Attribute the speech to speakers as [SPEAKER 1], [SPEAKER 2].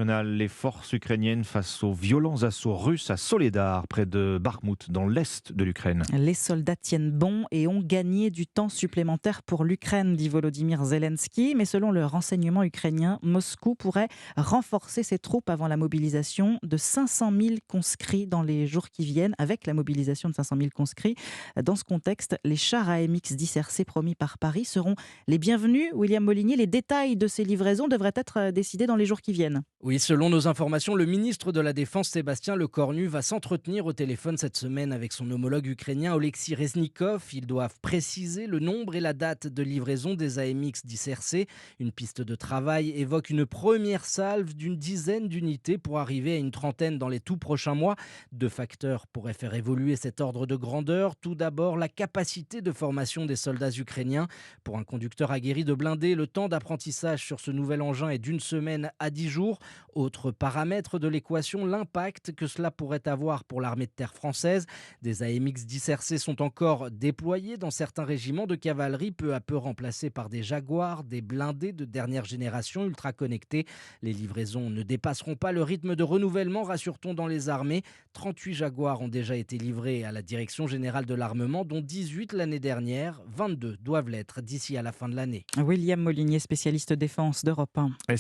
[SPEAKER 1] Les forces ukrainiennes face aux violents assauts russes à Soledar, près de Bakhmout, dans l'est de l'Ukraine.
[SPEAKER 2] Les soldats tiennent bon et ont gagné du temps supplémentaire pour l'Ukraine, dit Volodymyr Zelensky. Mais selon le renseignement ukrainien, Moscou pourrait renforcer ses troupes avant la mobilisation de 500 000 conscrits dans les jours qui viennent. Avec la mobilisation de 500 000 conscrits, dans ce contexte, les chars AMX-10 RC promis par Paris seront les bienvenus. William Molinier, les détails de ces livraisons devraient être décidés dans les jours qui viennent.
[SPEAKER 3] Oui, selon nos informations, le ministre de la Défense Sébastien Lecornu va s'entretenir au téléphone cette semaine avec son homologue ukrainien Oleksiy Reznikov. Ils doivent préciser le nombre et la date de livraison des AMX 10 RC. Une piste de travail évoque une première salve d'une dizaine d'unités pour arriver à une trentaine dans les tout prochains mois. Deux facteurs pourraient faire évoluer cet ordre de grandeur. Tout d'abord, la capacité de formation des soldats ukrainiens. Pour un conducteur aguerri de blindés, le temps d'apprentissage sur ce nouvel engin est d'une semaine à 10 jours. Autre paramètre de l'équation, l'impact que cela pourrait avoir pour l'armée de terre française. Des AMX 10 RC sont encore déployés dans certains régiments de cavalerie, peu à peu remplacés par des Jaguars, des blindés de dernière génération ultra connectés. Les livraisons ne dépasseront pas le rythme de renouvellement, rassure-t-on dans les armées. 38 Jaguars ont déjà été livrés à la Direction générale de l'armement, dont 18 l'année dernière. 22 doivent l'être d'ici à la fin de l'année.
[SPEAKER 2] William Molinier, spécialiste défense d'Europe 1.